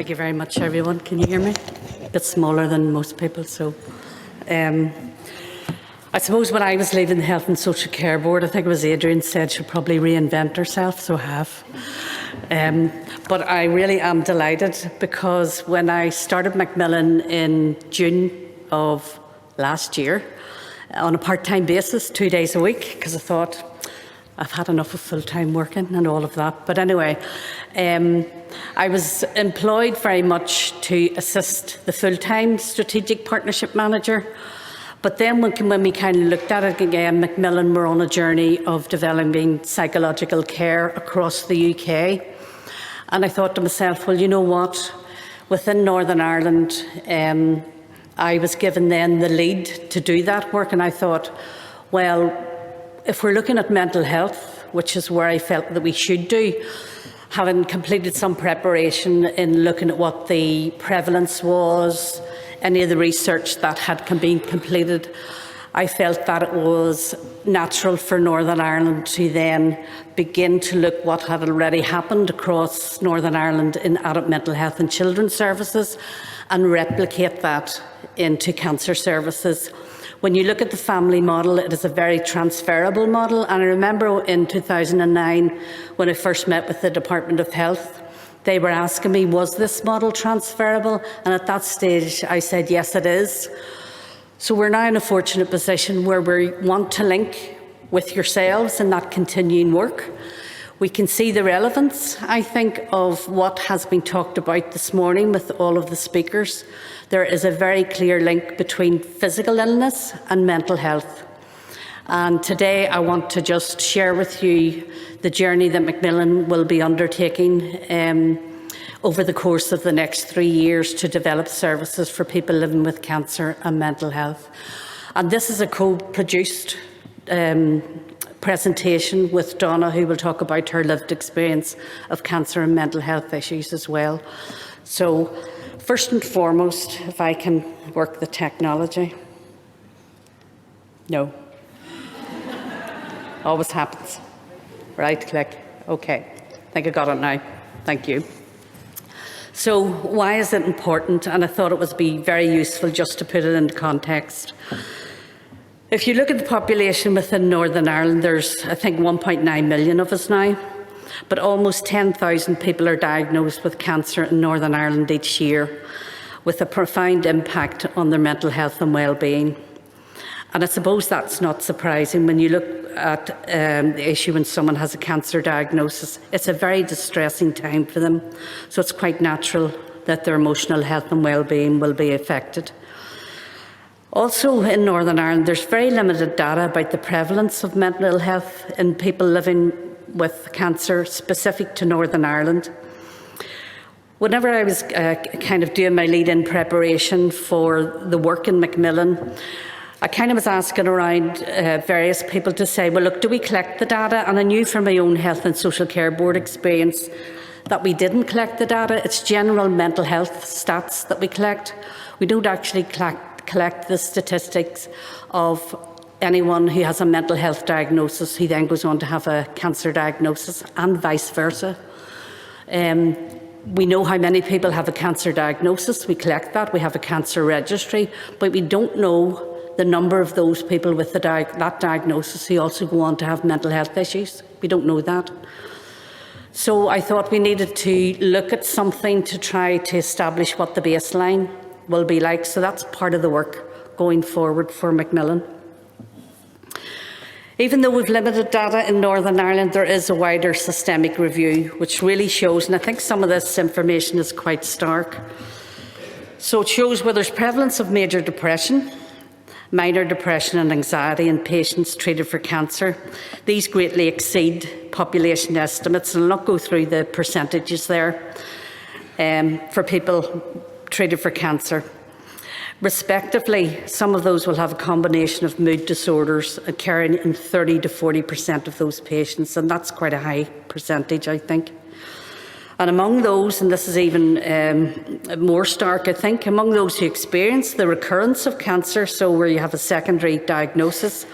Thank you very much, everyone. Can you hear me? A bit smaller than most people, so. I suppose when I was leaving the Health and Social Care Board, I think it was Adrian said she'll probably reinvent herself, so I have. But I really am delighted because when I started MacMillan in June of last year, on a part-time basis, 2 days a week, because I thought I've had enough of full-time working and all of that. But anyway, I was employed very much to assist the full-time strategic partnership manager. But then when we kind of looked at it again, MacMillan were on a journey of developing psychological care across the UK. And I thought to myself, well, you know what? Within Northern Ireland, I was given then the lead to do that work. And I thought, well, if we're looking at mental health, which is where I felt that we should do, having completed some preparation in looking at what the prevalence was, any of the research that had been completed, I felt that it was natural for Northern Ireland to then begin to look what had already happened across Northern Ireland in adult mental health and children's services and replicate that into cancer services. When you look at the family model, it is a very transferable model. And I remember in 2009, when I first met with the Department of Health, they were asking me, was this model transferable? And at that stage, I said, yes, it is. So we're now in a fortunate position where we want to link with yourselves in that continuing work. We can see the relevance, I think, of what has been talked about this morning with all of the speakers. There is a very clear link between physical illness and mental health. And today I want to just share with you the journey that MacMillan will be undertaking over the course of the next 3 years to develop services for people living with cancer and mental health. And this is a co-produced presentation with Donna, who will talk about her lived experience of cancer and mental health issues as well. So, first and foremost, if I can work the technology. No. Always happens. Right click. Okay. I think I got it now. Thank you. So, why is it important? And I thought it would be very useful just to put it into context. If you look at the population within Northern Ireland, there's, I think, 1.9 million of us now, but almost 10,000 people are diagnosed with cancer in Northern Ireland each year, with a profound impact on their mental health and well-being. And I suppose that's not surprising when you look at the issue when someone has a cancer diagnosis. It's a very distressing time for them, so it's quite natural that their emotional health and well-being will be affected. Also in Northern Ireland, there's very limited data about the prevalence of mental health in people living with cancer specific to Northern Ireland. Whenever I was kind of doing my lead-in preparation for the work in MacMillan, I kind of was asking around various people to say, well, look, do we collect the data? And I knew from my own Health and Social Care Board experience that we didn't collect the data. It's general mental health stats that we collect. We don't actually collect the statistics of anyone who has a mental health diagnosis who then goes on to have a cancer diagnosis, and vice versa. We know how many people have a cancer diagnosis. We collect that. We have a cancer registry, but we don't know the number of those people with that diagnosis who also go on to have mental health issues. We don't know that. So I thought we needed to look at something to try to establish what the baseline will be like. So that's part of the work going forward for MacMillan. Even though we've limited data in Northern Ireland, there is a wider systemic review which really shows, and I think some of this information is quite stark. So it shows where there's prevalence of major depression, minor depression and anxiety in patients treated for cancer. These greatly exceed population estimates, and I'll not go through the percentages there for people treated for cancer. Respectively, some of those will have a combination of mood disorders occurring in 30 to 40% of those patients, and that's quite a high percentage, I think. And among those, and this is even more stark, I think, among those who experience the recurrence of cancer, so where you have a secondary diagnosis,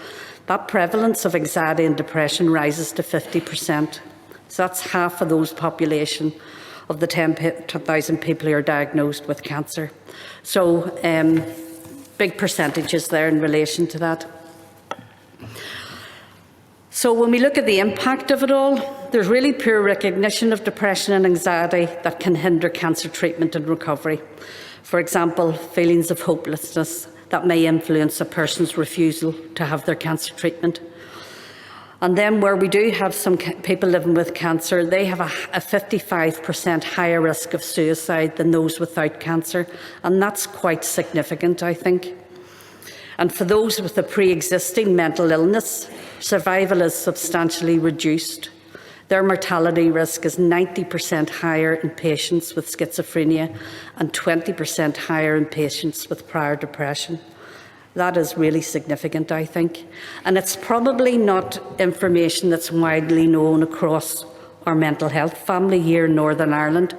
that prevalence of anxiety and depression rises to 50%. So that's half of those population of the 10,000 people who are diagnosed with cancer. So big percentages there in relation to that. So when we look at the impact of it all, there's really poor recognition of depression and anxiety that can hinder cancer treatment and recovery. For example, feelings of hopelessness that may influence a person's refusal to have their cancer treatment. And then where we do have some people living with cancer, they have a 55% higher risk of suicide than those without cancer. And that's quite significant, I think. And for those with a pre-existing mental illness, survival is substantially reduced. Their mortality risk is 90% higher in patients with schizophrenia and 20% higher in patients with prior depression. That is really significant, I think. And it's probably not information that's widely known across our mental health family here in Northern Ireland,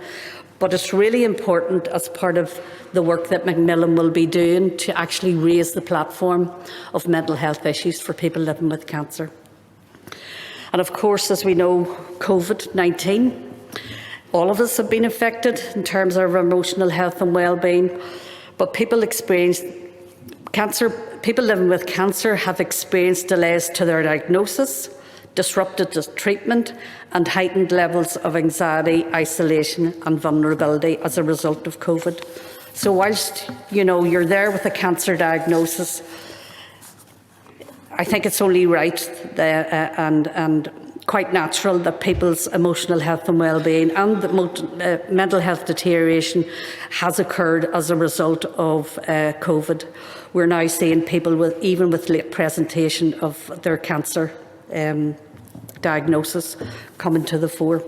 but it's really important as part of the work that MacMillan will be doing to actually raise the platform of mental health issues for people living with cancer. And of course, as we know, COVID-19, all of us have been affected in terms of emotional health and well-being, but people living with cancer have experienced delays to their diagnosis, disrupted treatment and heightened levels of anxiety, isolation and vulnerability as a result of COVID. So whilst you're there with a cancer diagnosis, I think it's only right and quite natural that people's emotional health and well-being and the mental health deterioration has occurred as a result of COVID. We're now seeing people even with late presentation of their cancer diagnosis coming to the fore.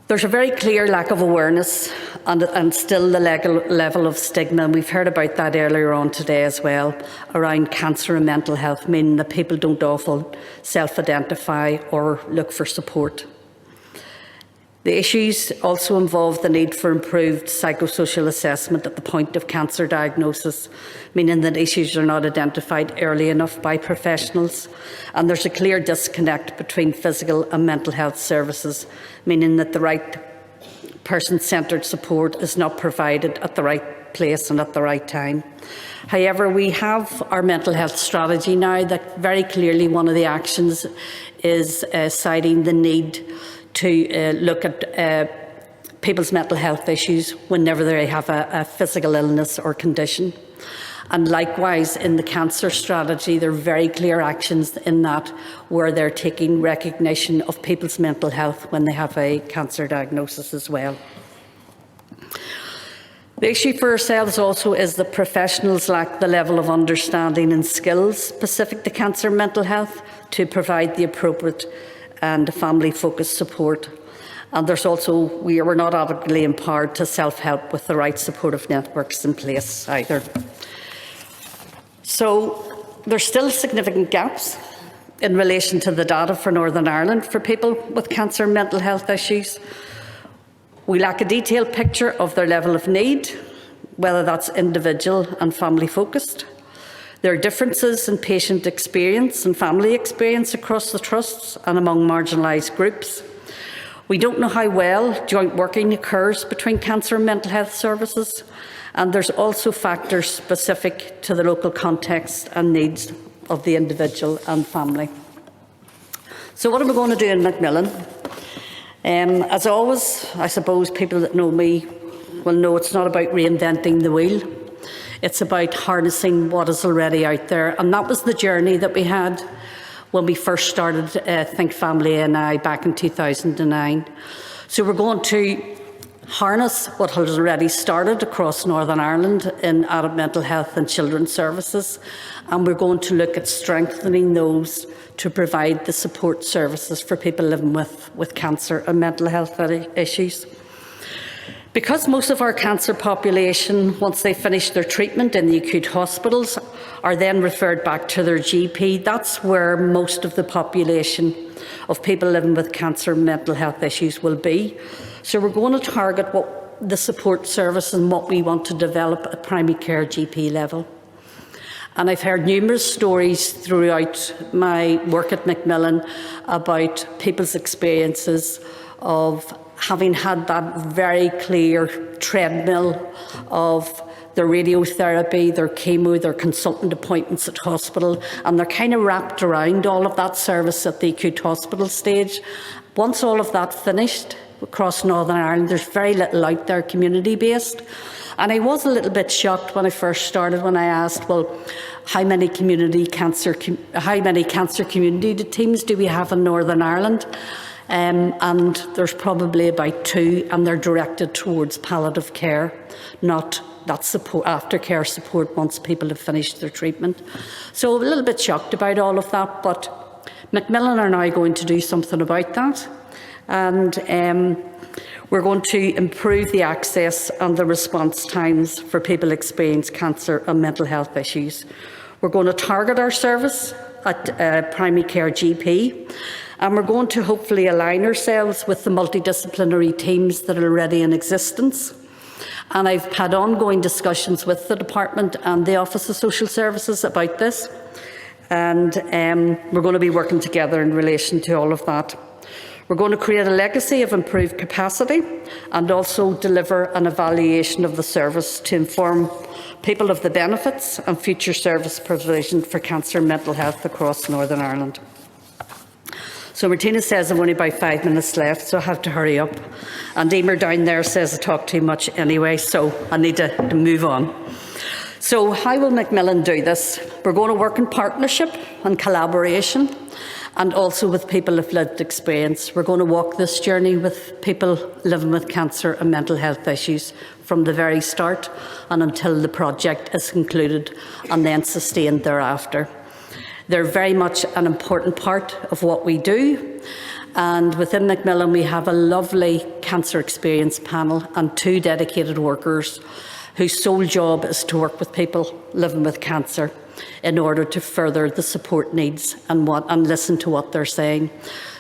There's a very clear lack of awareness and still the level of stigma, and we've heard about that earlier on today as well, around cancer and mental health, meaning that people don't often self-identify or look for support. The issues also involve the need for improved psychosocial assessment at the point of cancer diagnosis, meaning that issues are not identified early enough by professionals. And there's a clear disconnect between physical and mental health services, meaning that the right person-centred support is not provided at the right place and at the right time. However, we have our mental health strategy now that very clearly one of the actions is citing the need to look at people's mental health issues whenever they have a physical illness or condition. And likewise, in the cancer strategy, there are very clear actions in that where they're taking recognition of people's mental health when they have a cancer diagnosis as well. The issue for ourselves also is that professionals lack the level of understanding and skills specific to cancer and mental health to provide the appropriate and family-focused support. And there's also, we're not adequately empowered to self-help with the right supportive networks in place either. So there's still significant gaps in relation to the data for Northern Ireland for people with cancer and mental health issues. We lack a detailed picture of their level of need, whether that's individual and family-focused. There are differences in patient experience and family experience across the trusts and among marginalised groups. We don't know how well joint working occurs between cancer and mental health services, and there's also factors specific to the local context and needs of the individual and family. So what are we going to do in MacMillan? As always, I suppose people that know me will know it's not about reinventing the wheel. It's about harnessing what is already out there. And that was the journey that we had when we first started Think Family and I back in 2009. So we're going to harness what has already started across Northern Ireland in adult mental health and children's services. And we're going to look at strengthening those to provide the support services for people living with cancer and mental health issues. Because most of our cancer population, once they finish their treatment in the acute hospitals, are then referred back to their GP, that's where most of the population of people living with cancer and mental health issues will be. So we're going to target what the support service and what we want to develop at primary care GP level. And I've heard numerous stories throughout my work at MacMillan about people's experiences of having had that very clear treadmill of their radiotherapy, their chemo, their consultant appointments at hospital, and they're kind of wrapped around all of that service at the acute hospital stage. Once all of that finished across Northern Ireland, there's very little out there community-based. And I was a little bit shocked when I first started, when I asked, well, how many cancer community teams do we have in Northern Ireland? And there's probably about 2, and they're directed towards palliative care, not that support, aftercare support once people have finished their treatment. So a little bit shocked about all of that, but MacMillan are now going to do something about that. And we're going to improve the access and the response times for people experiencing cancer and mental health issues. We're going to target our service at primary care GP, and we're going to hopefully align ourselves with the multidisciplinary teams that are already in existence. And I've had ongoing discussions with the Department and the Office of Social Services about this, and we're going to be working together in relation to all of that. We're going to create a legacy of improved capacity and also deliver an evaluation of the service to inform people of the benefits and future service provision for cancer and mental health across Northern Ireland. So Martina says I've only about 5 minutes left, so I have to hurry up. And Emer down there says I talk too much anyway, so I need to move on. So how will MacMillan do this? We're going to work in partnership and collaboration, and also with people with lived experience. We're going to walk this journey with people living with cancer and mental health issues from the very start and until the project is concluded, and then sustained thereafter. They're very much an important part of what we do, and within MacMillan we have a lovely cancer experience panel and 2 dedicated workers whose sole job is to work with people living with cancer in order to further the support needs and listen to what they're saying.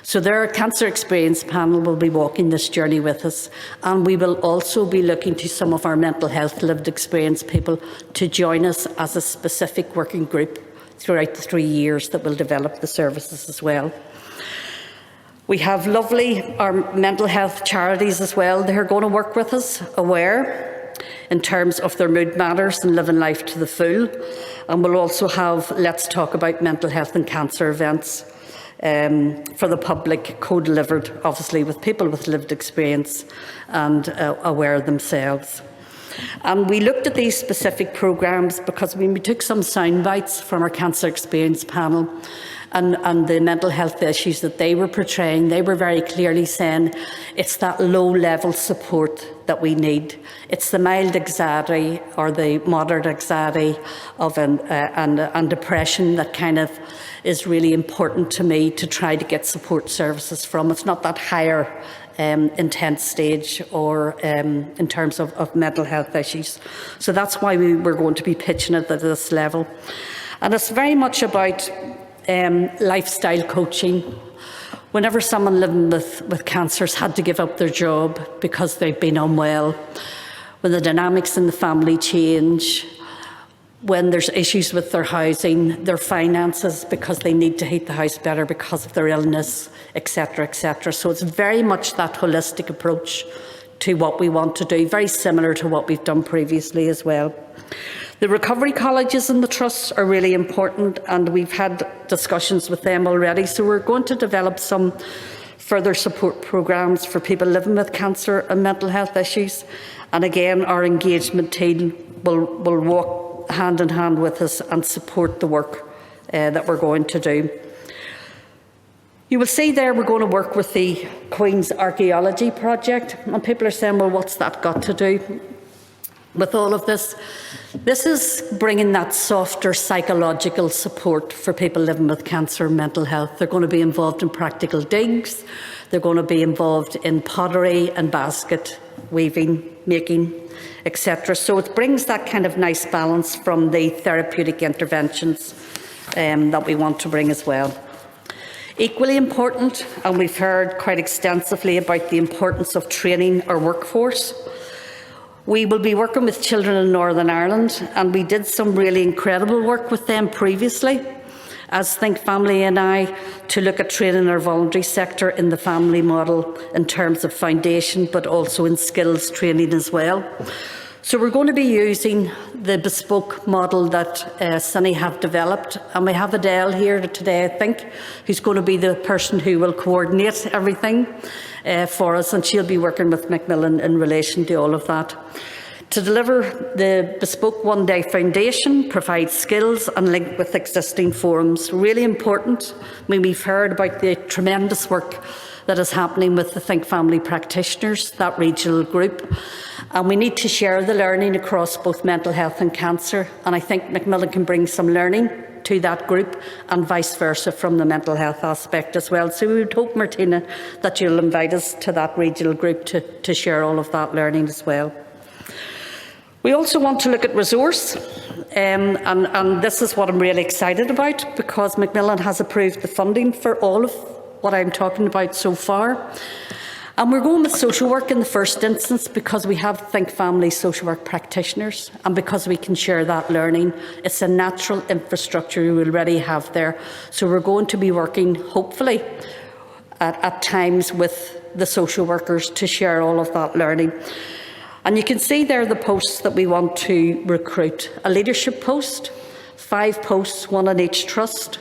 So their cancer experience panel will be walking this journey with us, and we will also be looking to some of our mental health lived experience people to join us as a specific working group throughout the 3 years that will develop the services as well. We have our mental health charities as well. They're going to work with us, aware in terms of their mood matters and living life to the full. And we'll also have Let's Talk About Mental Health and Cancer events for the public, co-delivered obviously with people with lived experience and aware themselves. And we looked at these specific programmes because we took some sound bites from our cancer experience panel and the mental health issues that they were portraying. They were very clearly saying it's that low-level support that we need. It's the mild anxiety or the moderate anxiety of and depression that kind of is really important to me to try to get support services from. It's not that higher intense stage or in terms of mental health issues. So that's why we're going to be pitching it at this level. And it's very much about lifestyle coaching. Whenever someone living with cancers had to give up their job because they've been unwell, when the dynamics in the family change, when there's issues with their housing, their finances because they need to heat the house better because of their illness, etc., etc. So it's very much that holistic approach to what we want to do, very similar to what we've done previously as well. The recovery colleges and the trusts are really important, and we've had discussions with them already. So we're going to develop some further support programmes for people living with cancer and mental health issues. And again, our engagement team will walk hand in hand with us and support the work that we're going to do. You will see there we're going to work with the Queen's Archaeology Project, and people are saying, well, what's that got to do with all of this? This is bringing that softer psychological support for people living with cancer and mental health. They're going to be involved in practical digs, they're going to be involved in pottery and basket weaving, making, etc. So it brings that kind of nice balance from the therapeutic interventions that we want to bring as well. Equally important, and we've heard quite extensively about the importance of training our workforce. We will be working with children in Northern Ireland, and we did some really incredible work with them previously. as Think Family and I to look at training our voluntary sector in the family model in terms of foundation, but also in skills training as well. So we're going to be using the bespoke model that Sunny have developed, and we have Adele here today, I think, who's going to be the person who will coordinate everything for us, and she'll be working with MacMillan in relation to all of that. To deliver the bespoke one-day foundation, provide skills and link with existing forums. Really important. We've heard about the tremendous work that is happening with the Think Family practitioners, that regional group. And we need to share the learning across both mental health and cancer. And I think MacMillan can bring some learning to that group and vice versa from the mental health aspect as well. So we would hope, Martina, that you'll invite us to that regional group to share all of that learning as well. We also want to look at resource, and this is what I'm really excited about, because MacMillan has approved the funding for all of what I'm talking about so far. And we're going with social work in the first instance because we have Think Family social work practitioners, and because we can share that learning. It's a natural infrastructure we already have there. So we're going to be working, hopefully, at times with the social workers to share all of that learning. And you can see there the posts that we want to recruit. A leadership post, 5 posts, 1 in each trust,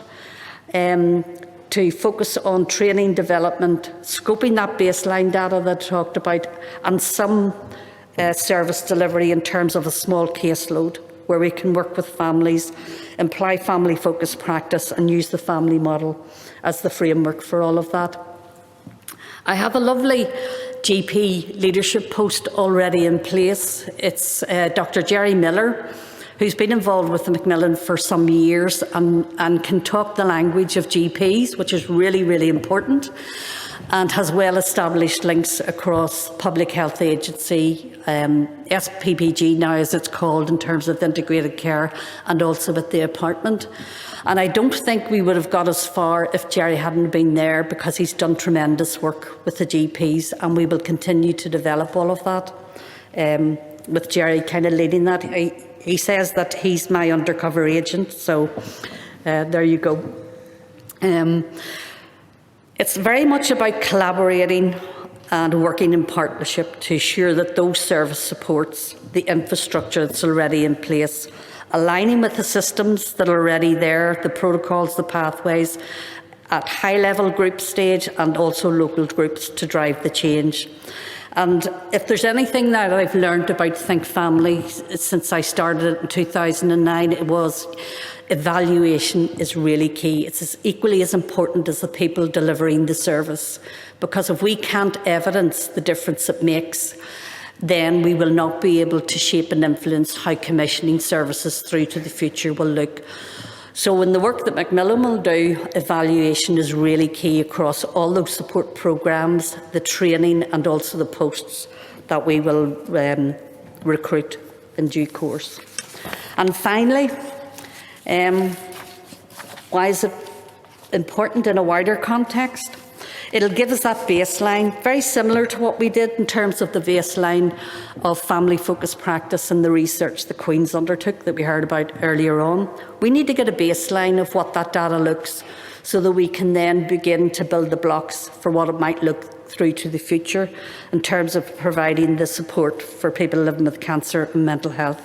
to focus on training, development, scoping that baseline data that I talked about, and some service delivery in terms of a small caseload where we can work with families, imply family-focused practice and use the family model as the framework for all of that. I have a lovely GP leadership post already in place. It's Dr. Jerry Miller, who's been involved with the MacMillan for some years and can talk the language of GPs, which is really, really important, and has well-established links across Public Health Agency, SPPG now as it's called in terms of integrated care, and also with the apartment. And I don't think we would have got as far if Jerry hadn't been there, because he's done tremendous work with the GPs, and we will continue to develop all of that with Jerry kind of leading that. He says that he's my undercover agent, so there you go. It's very much about collaborating and working in partnership to ensure that those service supports, the infrastructure that's already in place, aligning with the systems that are already there, the protocols, the pathways, at high-level group stage and also local groups to drive the change. And if there's anything that I've learned about Think Family since I started it in 2009, it was evaluation is really key. It's equally as important as the people delivering the service, because if we can't evidence the difference it makes, then we will not be able to shape and influence how commissioning services through to the future will look. So in the work that MacMillan will do, evaluation is really key across all those support programmes, the training and also the posts that we will recruit in due course. And finally, why is it important in a wider context? It'll give us that baseline, very similar to what we did in terms of the baseline of family-focused practice and the research the Queen's undertook that we heard about earlier on. We need to get a baseline of what that data looks so that we can then begin to build the blocks for what it might look through to the future in terms of providing the support for people living with cancer and mental health.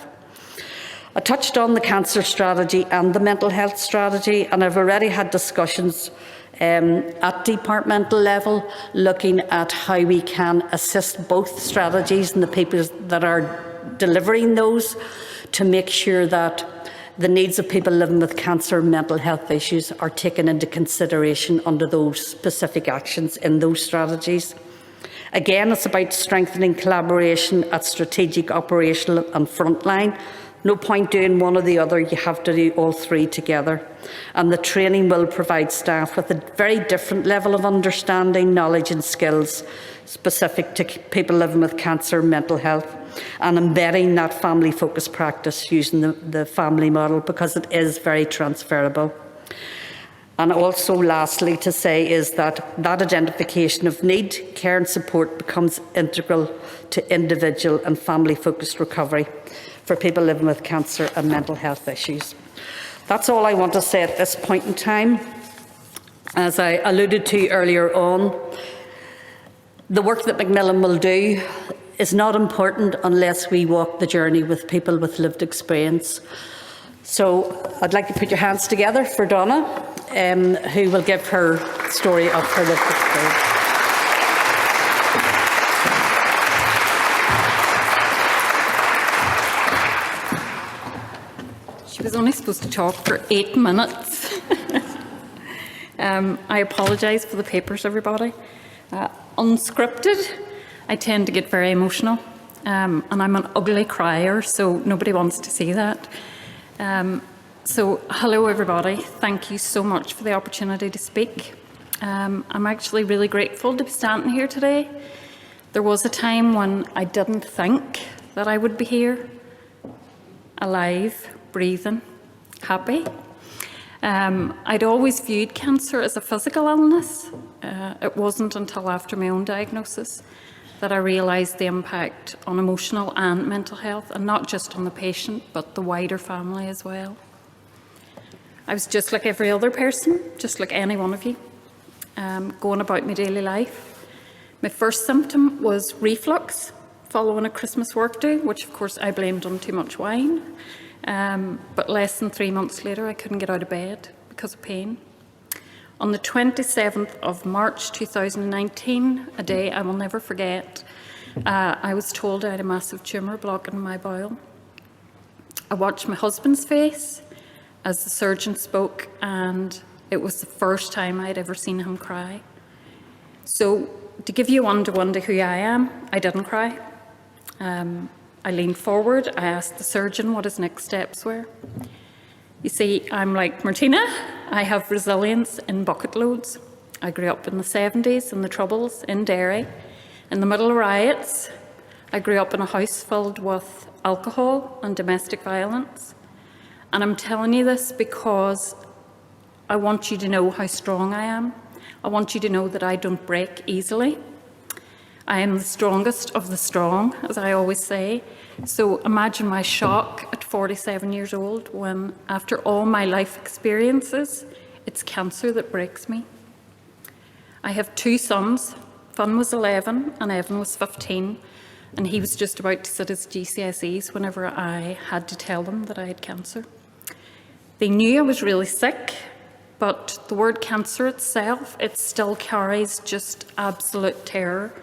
I touched on the cancer strategy and the mental health strategy, and I've already had discussions at departmental level, looking at how we can assist both strategies and the people that are delivering those to make sure that the needs of people living with cancer and mental health issues are taken into consideration under those specific actions in those strategies. Again, it's about strengthening collaboration at strategic, operational and frontline. No point doing one or the other, you have to do all 3 together. And the training will provide staff with a very different level of understanding, knowledge and skills specific to people living with cancer and mental health, and embedding that family-focused practice using the family model, because it is very transferable. And also lastly to say is that identification of need, care and support becomes integral to individual and family-focused recovery for people living with cancer and mental health issues. That's all I want to say at this point in time. As I alluded to earlier on, the work that MacMillan will do is not important unless we walk the journey with people with lived experience. So I'd like to put your hands together for Donna, who will give her story of her lived experience. She was only supposed to talk for 8 minutes. I apologise for the papers, everybody. Unscripted, I tend to get very emotional, and I'm an ugly crier, so nobody wants to see that. So, hello everybody. Thank you so much for the opportunity to speak. I'm actually really grateful to be standing here today. There was a time when I didn't think that I would be here, alive, breathing, happy. I'd always viewed cancer as a physical illness. It wasn't until after my own diagnosis that I realised the impact on emotional and mental health, and not just on the patient, but the wider family as well. I was just like every other person, just like any one of you, going about my daily life. My first symptom was reflux following a Christmas work do, which of course I blamed on too much wine. But less than 3 months later, I couldn't get out of bed because of pain. On the 27th of March 2019, a day I will never forget, I was told I had a massive tumour blocking my bowel. I watched my husband's face as the surgeon spoke, and it was the first time I'd ever seen him cry. So, to give you one-to-one to who I am, I didn't cry. I leaned forward, I asked the surgeon what his next steps were. You see, I'm like Martina, I have resilience in bucket loads. I grew up in the 70s in the Troubles in Derry, in the middle of riots. I grew up in a house filled with alcohol and domestic violence. And I'm telling you this because I want you to know how strong I am. I want you to know that I don't break easily. I am the strongest of the strong, as I always say. So imagine my shock at 47 years old when, after all my life experiences, it's cancer that breaks me. I have 2 sons. Fun was 11 and Evan was 15, and he was just about to sit his GCSEs whenever I had to tell them that I had cancer. They knew I was really sick, but the word cancer itself, it still carries just absolute terror.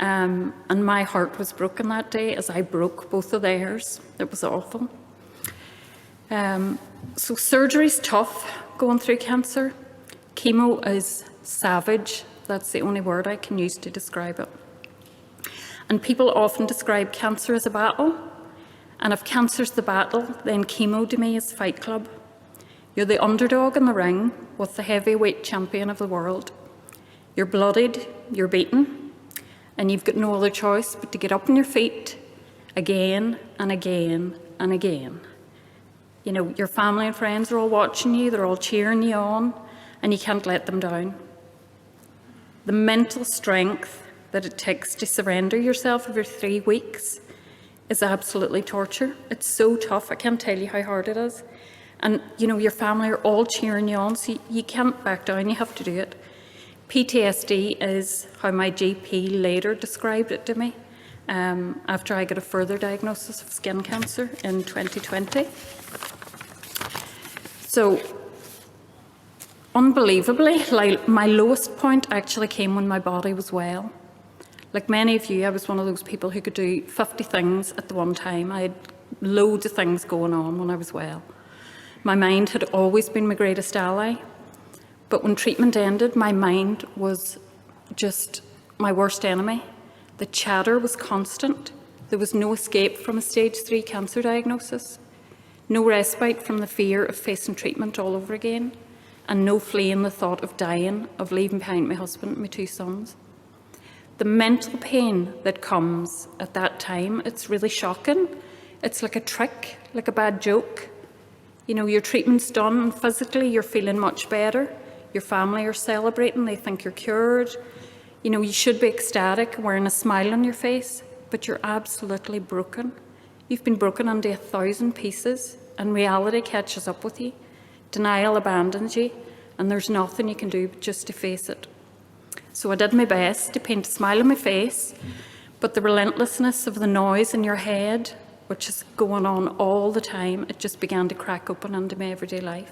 And my heart was broken that day as I broke both of theirs. It was awful. So surgery's tough going through cancer. Chemo is savage. That's the only word I can use to describe it. And people often describe cancer as a battle. And if cancer's the battle, then chemo to me is Fight Club. You're the underdog in the ring with the heavyweight champion of the world. You're bloodied, you're beaten, and you've got no other choice but to get up on your feet again and again and again. You know, your family and friends are all watching you, they're all cheering you on, and you can't let them down. The mental strength that it takes to surrender yourself every 3 weeks is absolutely torture. It's so tough, I can't tell you how hard it is. And, you know, your family are all cheering you on, so you can't back down, you have to do it. PTSD is how my GP later described it to me after I got a further diagnosis of skin cancer in 2020. So, unbelievably, like, my lowest point actually came when my body was well. Like many of you, I was one of those people who could do 50 things at the one time. I had loads of things going on when I was well. My mind had always been my greatest ally. But when treatment ended, my mind was just my worst enemy. The chatter was constant. There was no escape from a stage 3 cancer diagnosis, no respite from the fear of facing treatment all over again, and no fleeing the thought of dying, of leaving behind my husband and my 2 sons. The mental pain that comes at that time, it's really shocking. It's like a trick, like a bad joke. You know, your treatment's done and physically you're feeling much better. Your family are celebrating, they think you're cured. You know, you should be ecstatic, wearing a smile on your face, but you're absolutely broken. You've been broken into 1,000 pieces, and reality catches up with you. Denial abandons you, and there's nothing you can do but just to face it. So I did my best to paint a smile on my face, but the relentlessness of the noise in your head, which is going on all the time, it just began to crack open into my everyday life.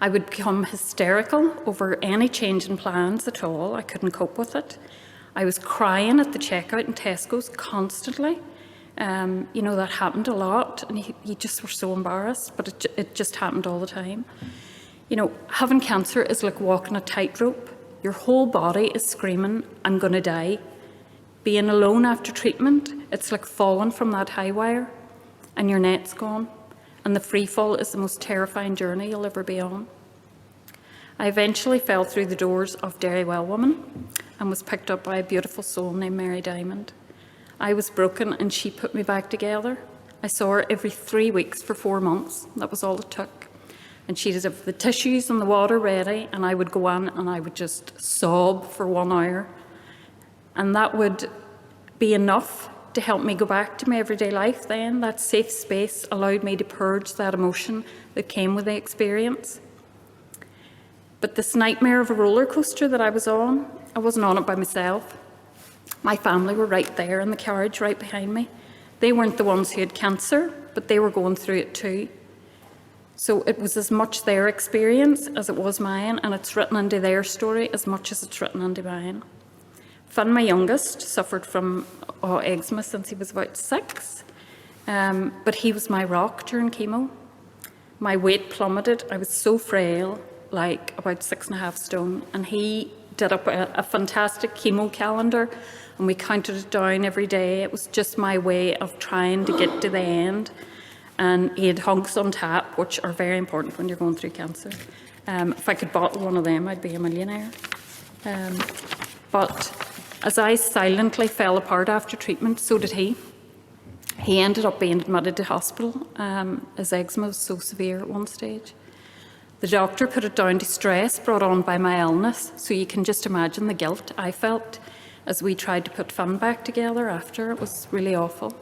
I would become hysterical over any change in plans at all. I couldn't cope with it. I was crying at the checkout in Tesco's constantly. That happened a lot, and you just were so embarrassed, but it just happened all the time. Having cancer is like walking a tightrope. Your whole body is screaming, I'm going to die. Being alone after treatment, it's like falling from that high wire, and your net's gone. And the free fall is the most terrifying journey you'll ever be on. I eventually fell through the doors of Derrywell Woman and was picked up by a beautiful soul named Mary Diamond. I was broken and she put me back together. I saw her every 3 weeks for 4 months. That was all it took. And she'd have the tissues and the water ready, and I would go on and I would just sob for 1 hour. And that would be enough to help me go back to my everyday life then. That safe space allowed me to purge that emotion that came with the experience. But this nightmare of a roller coaster that I wasn't on it by myself. My family were right there in the carriage right behind me. They weren't the ones who had cancer, but they were going through it too. So it was as much their experience as it was mine, and it's written into their story as much as it's written into mine. Finn, my youngest, suffered from eczema since he was about 6, but he was my rock during chemo. My weight plummeted. I was so frail, like about 6.5 stone, and he did up a fantastic chemo calendar, and we counted it down every day. It was just my way of trying to get to the end. And he had hunks on tap, which are very important when you're going through cancer. If I could bottle one of them, I'd be a millionaire. But as I silently fell apart after treatment, so did he. He ended up being admitted to hospital. His eczema was so severe at one stage. The doctor put it down to stress brought on by my illness, so you can just imagine the guilt I felt as we tried to put Finn back together after. It was really awful.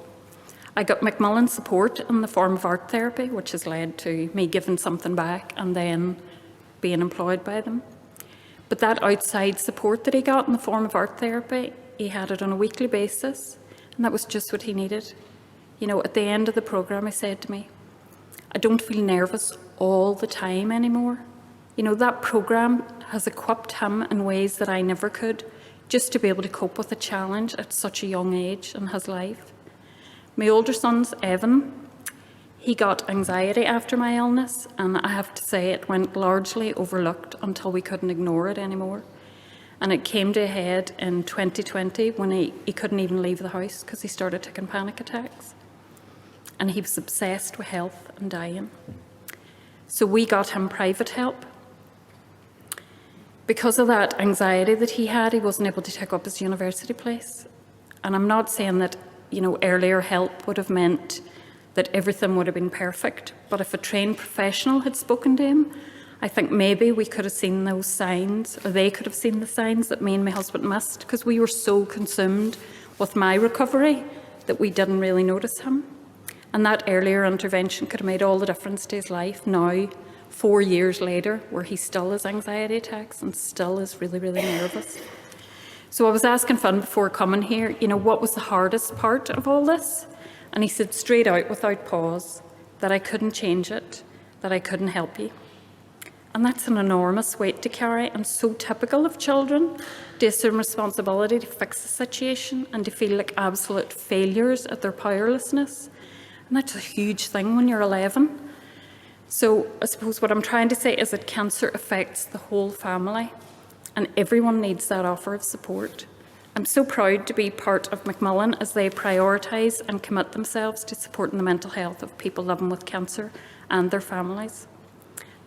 I got MacMillan support in the form of art therapy, which has led to me giving something back and then being employed by them. But that outside support that he got in the form of art therapy, he had it on a weekly basis, and that was just what he needed. At the end of the programme, he said to me, I don't feel nervous all the time anymore. That programme has equipped him in ways that I never could, just to be able to cope with a challenge at such a young age in his life. My older son's Evan. He got anxiety after my illness, and I have to say it went largely overlooked until we couldn't ignore it anymore. And it came to a head in 2020 when he couldn't even leave the house because he started taking panic attacks. And he was obsessed with health and dying. So we got him private help. Because of that anxiety that he had, he wasn't able to take up his university place. And I'm not saying that earlier help would have meant that everything would have been perfect. But if a trained professional had spoken to him, I think maybe we could have seen those signs, or they could have seen the signs that me and my husband missed, because we were so consumed with my recovery that we didn't really notice him. And that earlier intervention could have made all the difference to his life now, 4 years later, where he still has anxiety attacks and still is really, really nervous. So I was asking Finn before coming here, what was the hardest part of all this? And he said straight out, without pause, that I couldn't change it, that I couldn't help you. And that's an enormous weight to carry, and so typical of children to assume responsibility to fix the situation and to feel like absolute failures at their powerlessness. And that's a huge thing when you're 11. So I suppose what I'm trying to say is that cancer affects the whole family, and everyone needs that offer of support. I'm so proud to be part of MacMillan as they prioritise and commit themselves to supporting the mental health of people living with cancer and their families.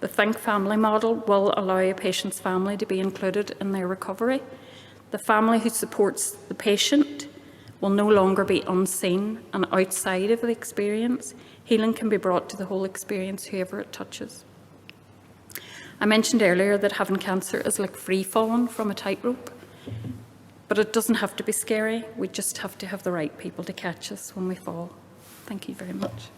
The Think Family model will allow a patient's family to be included in their recovery. The family who supports the patient will no longer be unseen and outside of the experience. Healing can be brought to the whole experience, whoever it touches. I mentioned earlier that having cancer is like free falling from a tightrope, but it doesn't have to be scary. We just have to have the right people to catch us when we fall. Thank you very much.